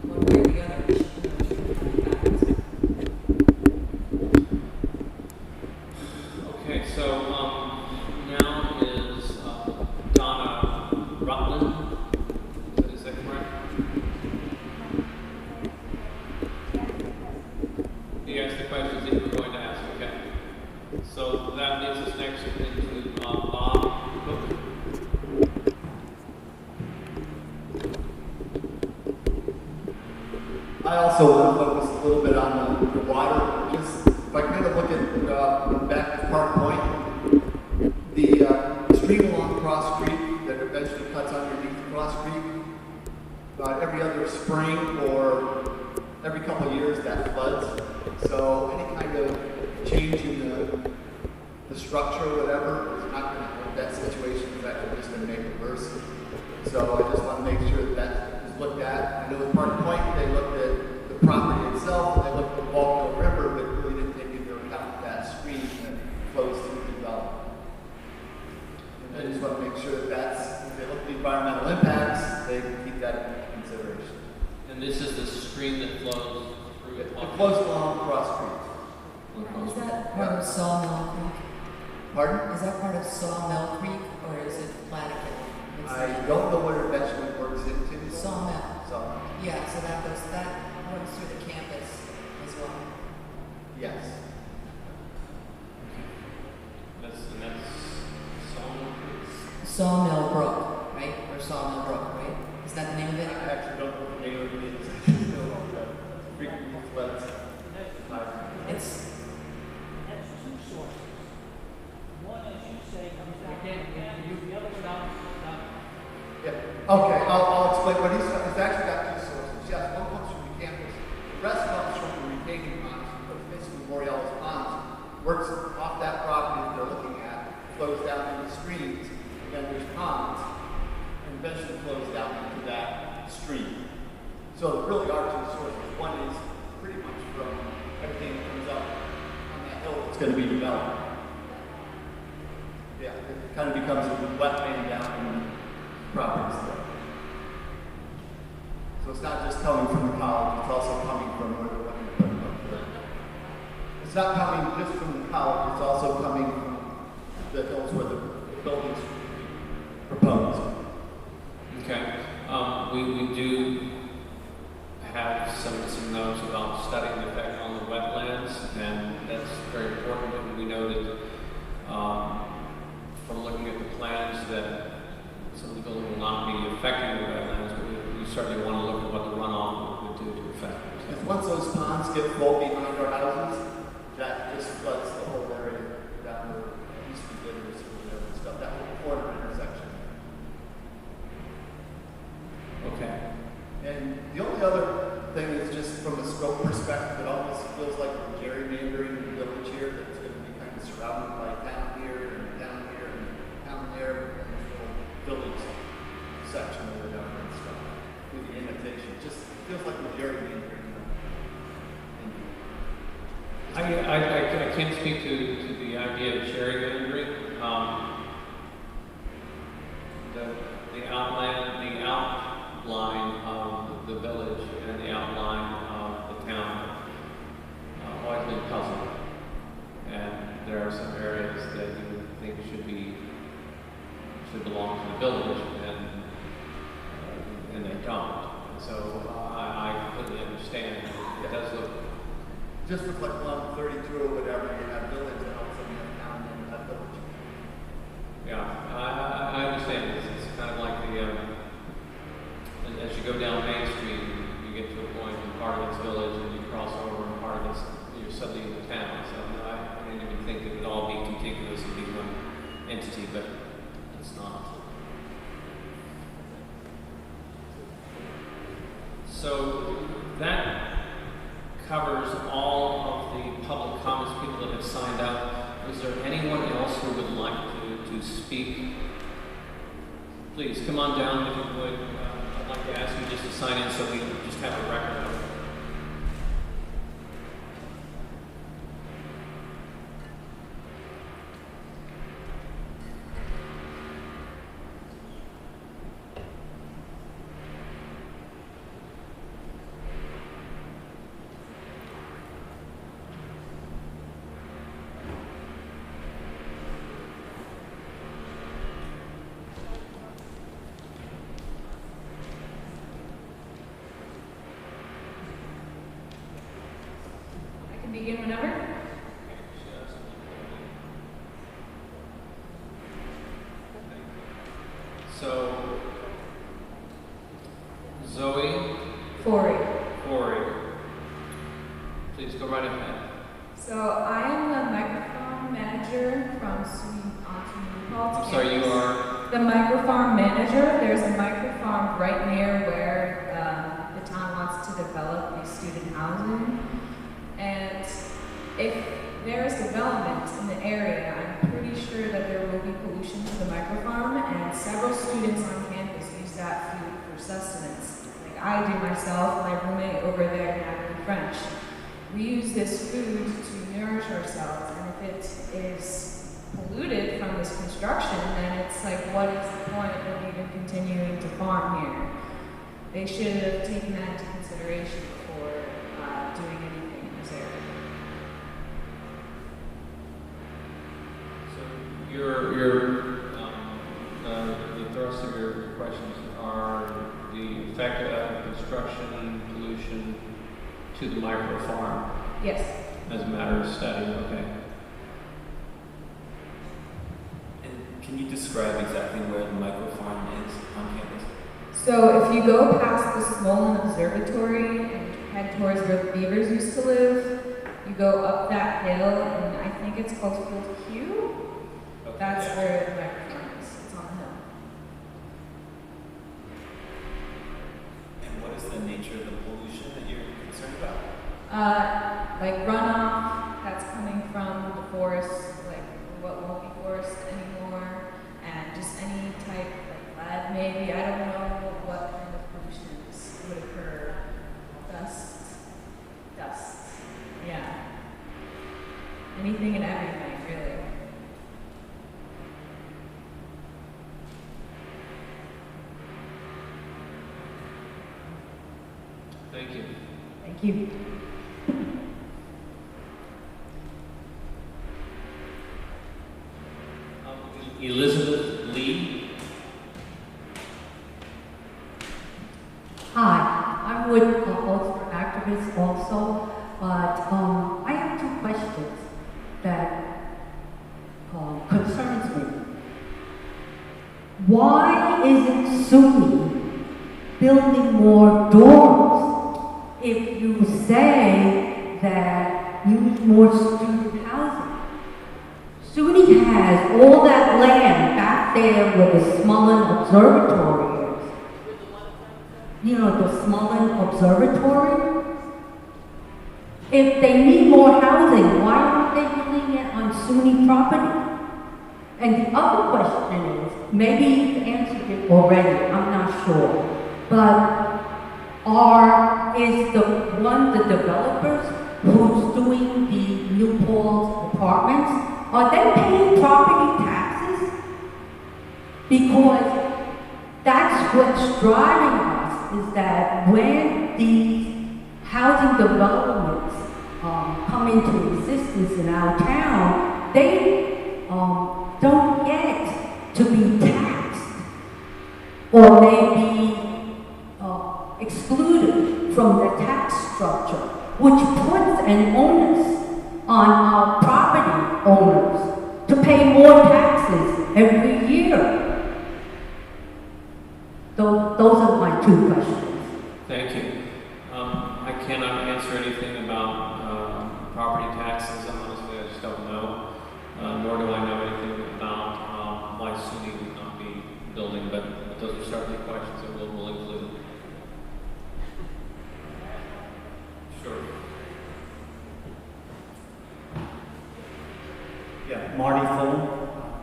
One way or the other, we should know Okay, so now is Donna Rutland. Is that correct? You asked the questions that you were going to ask, okay. So that leads us next into Bob Cook. I also want to focus a little bit on the water. Just if I kind of look at back to Park Point, the stream along Cross Creek that eventually cuts underneath Cross Creek, every other spring or every couple of years that floods. So any kind of change in the structure or whatever is not going to help that situation. It's actually just going to make it worse. So I just want to make sure that is looked at. I know with Park Point, they looked at the property itself, and they looked at the Walkill River, but really didn't take into account that stream that flows through the development. And I just want to make sure that that's, if they look at the environmental impacts, they keep that into consideration. And this is the stream that flows through It flows along Cross Creek. Is that part of Sawmill Creek? Pardon? Is that part of Sawmill Creek, or is it Flanagan? I don't know what it eventually works into. Sawmill. Sawmill. Yeah, so that runs through the campus as well. Yes. That's Sawmill Creek. Sawmill Brook, right? Or Sawmill Brook, right? Is that the name of it? I actually don't know what the name of it is. I just know that frequently floods. It's That's two sources. One, as you say, comes down the other one down. Yeah. Okay, I'll explain what he's actually got two sources. Yes, one comes from the campus. The rest comes from the retaining ponds, basically Borealis ponds. Works off that property that they're looking at, flows down into streams, and then there's ponds, and eventually flows down into that stream. So really our two sources. One is pretty much from everything that comes up on that hill that's going to be developed. Yeah, it kind of becomes a wetland down in the properties there. So it's not just coming from the college, it's also coming from where they're looking to put it up there. It's not coming just from the college, it's also coming from the hills where the buildings proposed. Okay. We do have some notes about studying the effect on the wetlands, and that's very important. And we noted from looking at the plans that some of the building will not be affecting the wetlands, but we certainly want to look at what the runoff would do to affect them. If once those ponds get full behind our houses, that just floods the whole area down where it used to be bitters and stuff, that whole corner intersection. Okay. And the only other thing is just from a scope perspective, it almost feels like we're gerrymandering the village here that's going to be kind of surrounded by town here and down here and down there, and this little village section over down there and stuff with the annotation. Just feels like we're gerrymandering. I can't speak to the idea of gerrymandering. The outline of the village and the outline of the town always been puzzling. And there are some areas that you would think should belong to the village, and they don't. And so I completely understand. It does look. Just look like 132 or whatever, you have village and all of a sudden you have town and you have village. Yeah, I understand this. It's kind of like as you go down Main Street, you get to a point and part of it's village and you cross over and part of it's, you're suddenly in the town. So I didn't even think it would all be contiguous and be one entity, but it's not. So that covers all of the public comments, people that have signed up. Is there anyone else who would like to speak? Please come on down if you would. I'd like to ask you just to sign in so we just have a record of it. Begin whenever. So, Zoe. Corey. Please go right ahead. So I am the microfarm manager from Paltz. I'm sorry, you are? The microfarm manager. There's a microfarm right near where the town wants to develop the student housing. And if there is development in the area, I'm pretty sure that there will be pollution to the microfarm, and several students on campus use that food for sustenance. Like I do myself, my roommate over there, Natalie French. We use this food to nourish ourselves, and if it is polluted from this construction, then it's like, what is the point of even continuing to farm here? They should have taken that into consideration before doing anything in this area. The thrust of your questions are the effect of construction and pollution to the microfarm. Yes. As a matter of study, okay. And can you describe exactly where the microfarm is on campus? So if you go past the Smolin Observatory and head towards where the beavers used to live, you go up that hill, and I think it's called Field Q. Okay. That's where the microfarm is. It's on the hill. And what is the nature of the pollution that you're concerned about? Like runoff that's coming from the forest, like what won't be forest anymore, and just any type of lead maybe. I don't know what kind of pollutions would occur. Dust. Yeah. Anything and everything, really. Thank you. Thank you. Elizabeth Lee. Hi, I'm with Paltz for Activists also, but I have two questions that concerns me. Why isn't SUNY building more dorms if you say that you need more student housing? SUNY has all that land back there where the Smolin Observatory is. the Smullen Observatory. If they need more housing, why aren't they building it on SUNY property? And the other question is, maybe you've answered it already, I'm not sure, but is the developers who's doing the New Paltz apartments, are they paying property taxes? Because that's what's driving us, is that when these housing developments come into existence in our town, they don't get to be taxed, or maybe excluded from the tax structure, which puts an onus on our property owners to pay more taxes every year. Those are my two questions. Thank you. I cannot answer anything about property taxes. Honestly, I just don't know. Nor do I know anything about why SUNY would not be building, but those are certainly questions that we'll include. Sure. Yeah, Marty Fulham.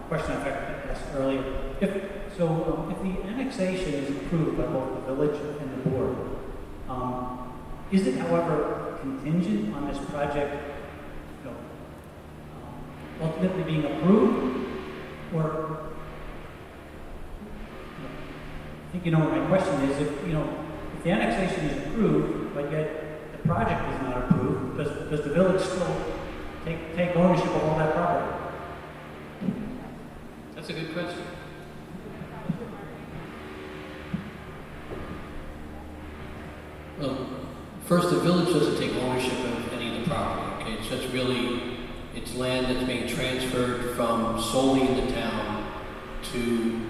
Question I asked earlier. If the annexation is approved by both the village and the board, is it, however, contingent on this project, ultimately being approved, or? I think you know what my question is. If the annexation is approved, but yet the project is not approved, does the village still take ownership of all that property? That's a good question. Well, first, the village doesn't take ownership of any of the property, okay? It's just really, it's land that's being transferred from solely in the town to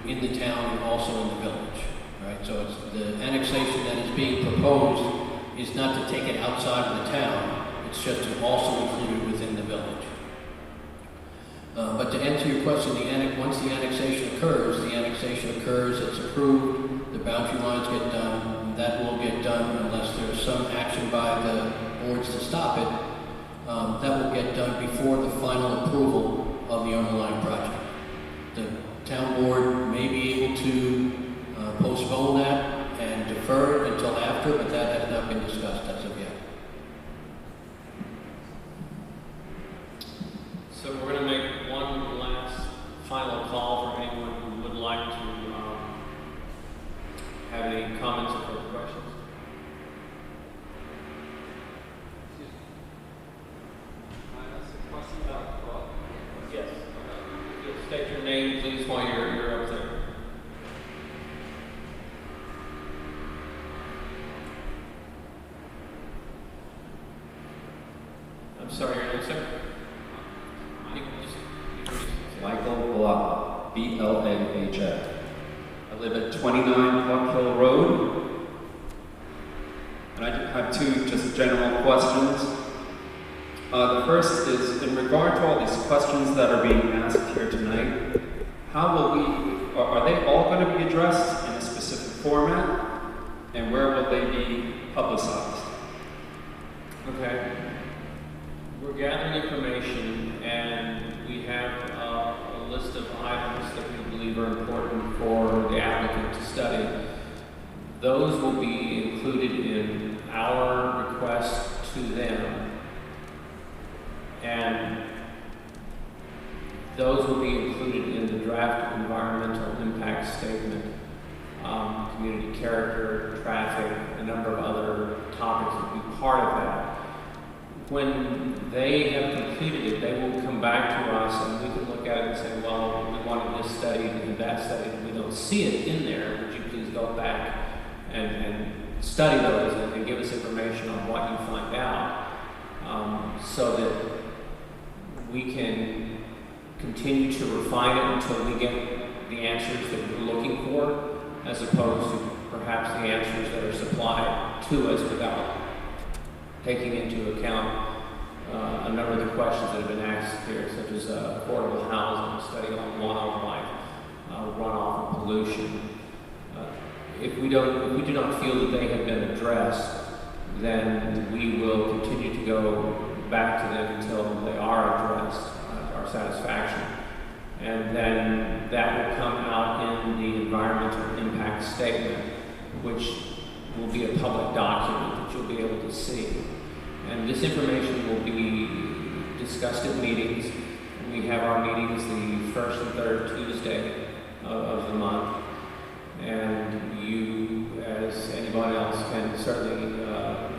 in the town and also in the village, right? So it's the annexation that is being proposed is not to take it outside of the town, it's just to also include it within the village. But to answer your question, once the annexation occurs, it's approved, the boundary lines get done, that will get done unless there's some action by the boards to stop it. That will get done before the final approval of the underlying project. The town board may be able to postpone that and defer it until after, but that has not been discussed as of yet. So we're going to make one last final call for anyone who would like to have any comments or further questions. Yes. State your name, please, while you're up there. I'm sorry, your name, sir? Michael Blahla, B-L-A-H-A. I live at 29 Hawk Hill Road. And I have two just general questions. The first is, in regard to all these questions that are being asked here tonight, are they all going to be addressed in a specific format? And where will they be publicized? Okay. We're gathering information, and we have a list of items that we believe are important for the applicant to study. Those will be included in our request to them, and those will be included in the draft environmental impact statement, community character, traffic, a number of other topics will be part of that. When they have completed it, they will come back to us and we can look at it and say, well, we wanted this study and that study, and we don't see it in there. Would you please go back and study those and give us information on what you find out, so that we can continue to refine it until we get the answers that we're looking for, as opposed to perhaps the answers that are supplied to us without taking into account a number of the questions that have been asked here, such as affordable housing, study on wildlife, runoff and pollution, if we do not feel that they have been addressed, then we will continue to go back to them until they are addressed to our satisfaction. And then that will come out in the environmental impact statement, which will be a public document that you'll be able to see. And this information will be discussed at meetings. We have our meetings the first and third Tuesday of the month. And you, as anybody else, can certainly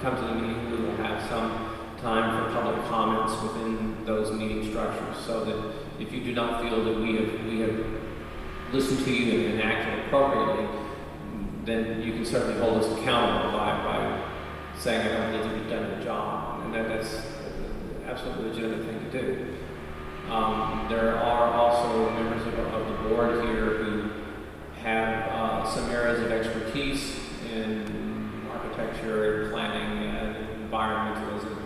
come to the meeting. We will have some time for public comments within those meeting structures, so that if you do not feel that we have listened to you and acted appropriately, then you can certainly hold us accountable by saying, I don't believe you've done your job. And that's an absolutely legitimate thing to do. There are also members of the board here who have some areas of expertise in architecture, planning, and environmentalism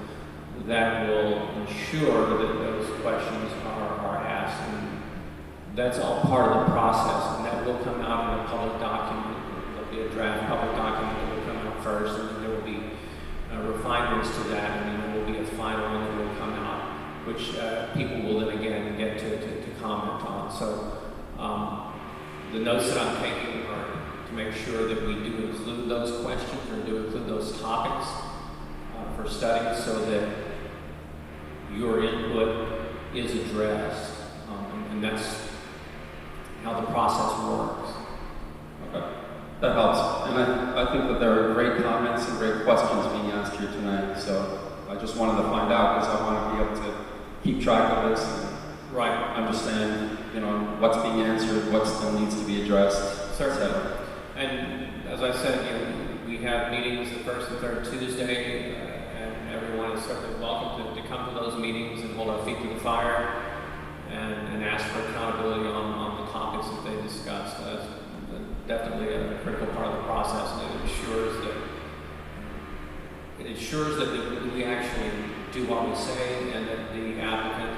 that will ensure that those questions are asked. And that's all part of the process, and that will come out in a public document. There'll be a draft public document that will come out first, and then there will be refinements to that, and then there will be a final one that will come out, which people will then again get to comment on. So the notes that I'm taking are to make sure that we do include those questions or do include those topics for study, so that your input is addressed, and that's how the process works. Okay, that helps. And I think that there are great comments and great questions being asked here tonight, so I just wanted to find out, because I want to be able to keep track of this and understand, what's being answered, what still needs to be addressed. Certainly. And as I said, we have meetings the first and third Tuesday, and everyone is certainly welcome to come to those meetings and hold our feet to the fire and ask for accountability on the topics that they discussed. That's definitely a critical part of the process, and it ensures that we actually do what we say, and that the applicant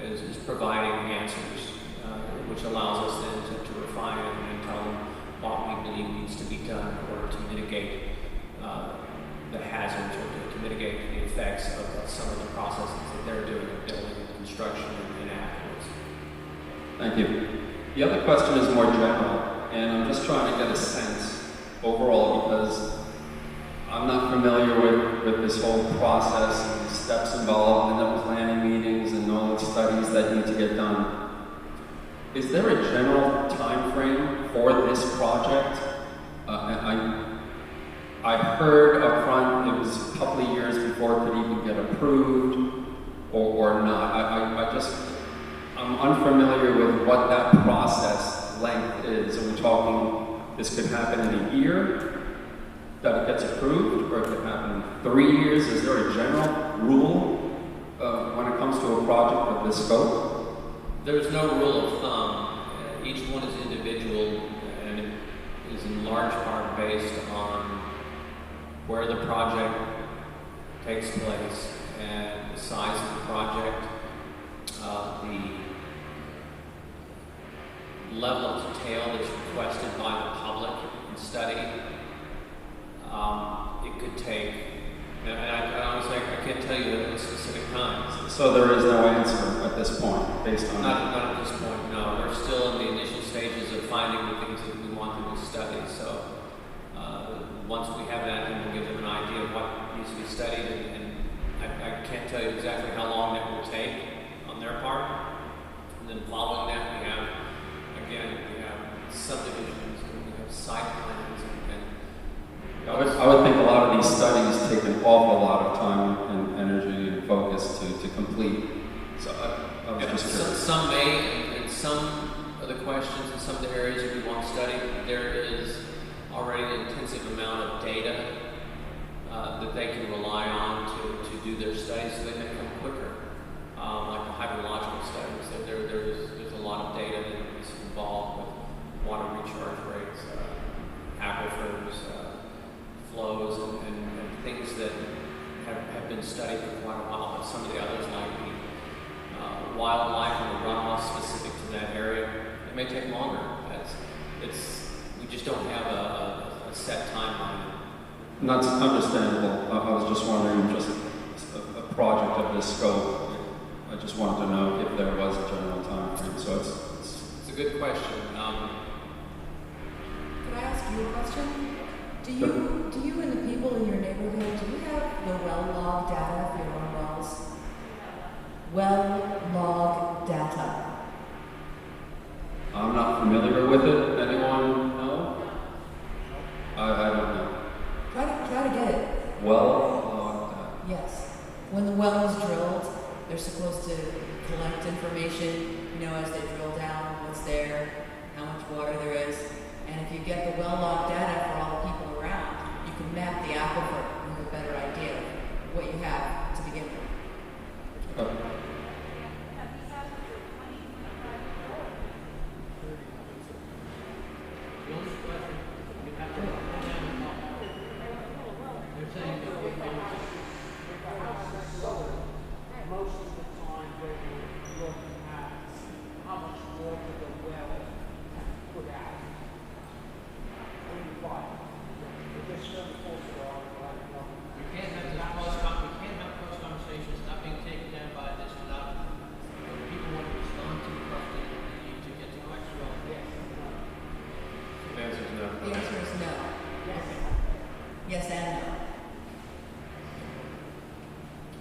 is providing answers, which allows us then to refine and tell them what we believe needs to be done in order to mitigate the hazards, or to mitigate the effects of some of the processes that they're doing in building, construction, and afterwards. Thank you. The other question is more general, and I'm just trying to get a sense overall, because I'm not familiar with this whole process and the steps involved in the planning meetings and all the studies that need to get done. Is there a general time frame for this project? I heard up front it was a couple of years before it could even get approved or not. I'm unfamiliar with what that process length is. Are we talking this could happen in a year that it gets approved, or it could happen in 3 years? Is there a general rule when it comes to a project of this scope? There's no rule of thumb. Each one is individual, and it is in large part based on where the project takes place and the size of the project, the level of detail that's requested by the public in study. It could take, and I honestly, I can't tell you the specific times. So there is no answer at this point, based on Not at this point, no. We're still in the initial stages of finding the things that we want them to study. So once we have that, then we'll give them an idea of what needs to be studied, and I can't tell you exactly how long that will take on their part. And then following that, we have subdivisions, and we have site plans, and I would think a lot of these studies take an awful lot of time and energy and focus to complete. So I was just curious. Some may, and some of the questions and some of the areas that we want studied, there is already an intensive amount of data that they can rely on to do their studies, so they may come quicker. Like the hydrological studies, so there's a lot of data that is involved with water recharge rates, aquifers, flows, and things that have been studied for quite a while. But some of the others, like the wildlife and the runoff specific to that area, it may take longer. We just don't have a set timeline. And that's understandable. I was just wondering, just a project of this scope, I just wanted to know if there was a general time frame. So It's a good question. Could I ask you a question? Do you and the people in your neighborhood, do you have the well log data for your own wells? Well log data. I'm not familiar with it. Anyone know? I don't know. Try to get it. Well, Yes. When the well is drilled, they're supposed to collect information, as they drill down, what's there, how much water there is. And if you get the well log data for all the people around, you can map the aquifer and have a better idea of what you have to begin with. Most of the time when you look at how much water the well can put out, when you buy it, just don't force it on. We can't have close conversations not being taken down by this without people want to respond to questions and need to get to questions. Yes. The answer is no. The answer is no. Yes and no.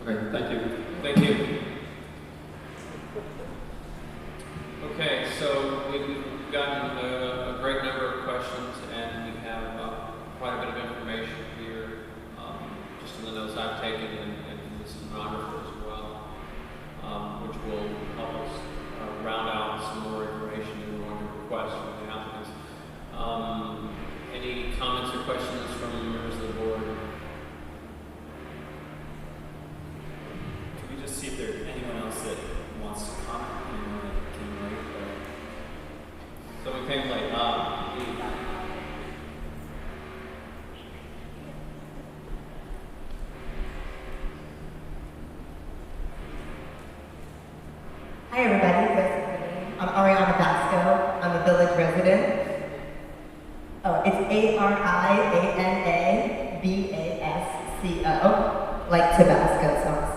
Okay, thank you. Thank you. Okay, so we've gotten a great number of questions, and we have quite a bit of information here, just in the notes I've taken and from the stenographer as well, which will help us round out some more information that we want to request from the applicants. Any comments or questions from members of the board? Can we just see if there's anyone else that wants to comment? Anyone that came late? So we came late. Hi everybody, I'm Ariana Basco. I'm a village resident. Oh, it's Ariana Basco, like Tabasco sauce.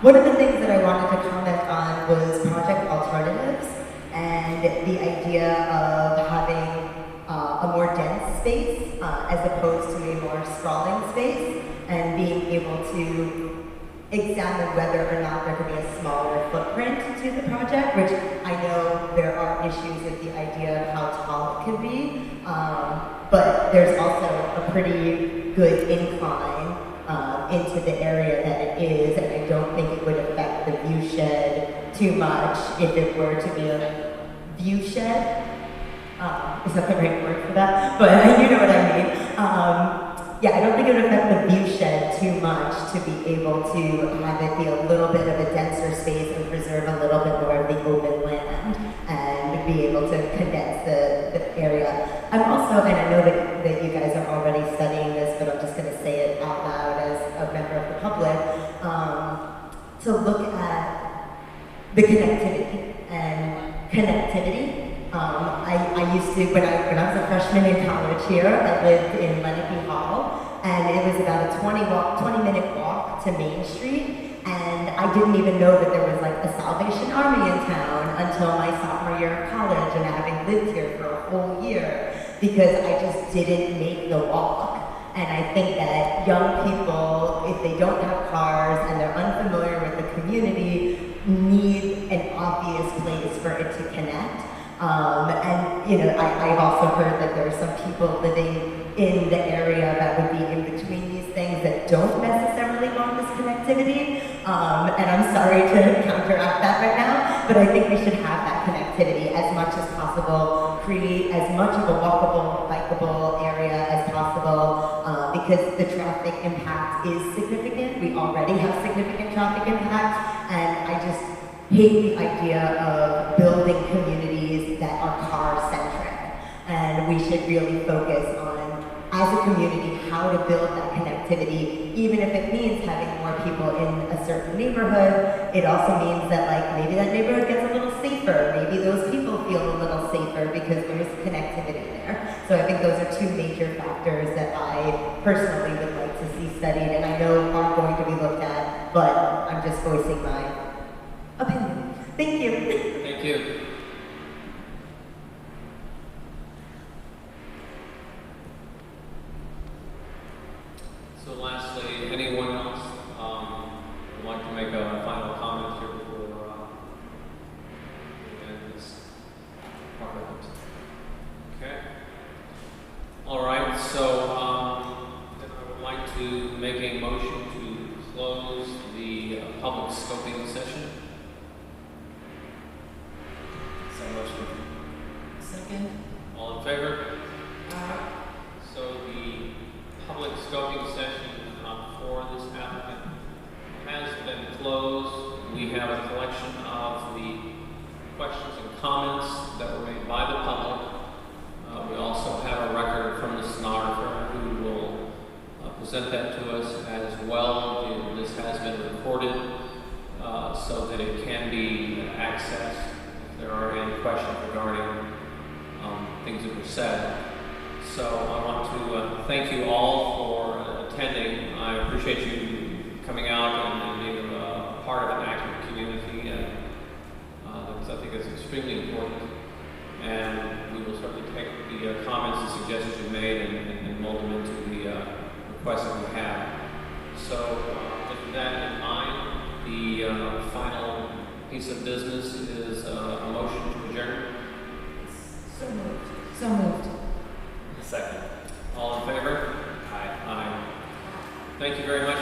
One of the things that I wanted to comment on was project alternatives and the idea of having a more dense space as opposed to a more sprawling space, and being able to examine whether or not there could be a smaller footprint to the project, which I know there are issues with the idea of how tall it can be, but there's also a pretty good incline into the area that it is, and I don't think it would affect the view shed too much if it were to be a view shed. Is that the right word for that? But you know what I mean. Yeah, I don't think it would affect the view shed too much to be able to have it be a little bit of a denser space and preserve a little bit more of the open land and be able to condense the area. I'm also, and I know that you guys are already studying this, but I'm just going to say it out loud as a member of the public, to look at the connectivity and connectivity. I used to, when I was a freshman in college here, I lived in Lenape Hall, and it was about a 20-minute walk to Main Street, and I didn't even know that there was like a Salvation Army in town until my sophomore year of college, and having lived here for a whole year, because I just didn't make the walk. And I think that young people, if they don't have cars and they're unfamiliar with the community, need an obvious place for it to connect. And, you know, I've also heard that there are some people living in the area that would be in between these things that don't necessarily want this connectivity. And I'm sorry to counteract that right now, but I think we should have that connectivity as much as possible, create as much of a walkable, bikeable area as possible, because the traffic impact is significant. We already have significant traffic impact, and I just hate the idea of building communities that are car-centric. And we should really focus on, as a community, how to build that connectivity, even if it means having more people in a certain neighborhood. It also means that like maybe that neighborhood gets a little safer. Maybe those people feel a little safer because there's connectivity there. So I think those are two major factors that I personally would like to see studied, and I know aren't going to be looked at, but I'm just voicing my opinion. Thank you. Thank you. So lastly, anyone else would like to make a final comment here before we end this part of it? Okay. All right, so then I would like to make a motion to close the public scoping session. So motion. Second. All in favor? So the public scoping session for this applicant has been closed. We have a collection of the questions and comments that were made by the public. We also have a record from the stenographer who will present that to us as well. This has been recorded so that it can be accessed if there are any questions regarding things that were said. So I want to thank you all for attending. I appreciate you coming out and being a part of an active community, and because I think it's extremely important. And we will certainly take the comments and suggestions you've made and mold them into the requests that we have. So with that in mind, the final piece of business is a motion to adjourn. So moved. So moved. Second. All in favor? Aye. Aye. Thank you very much.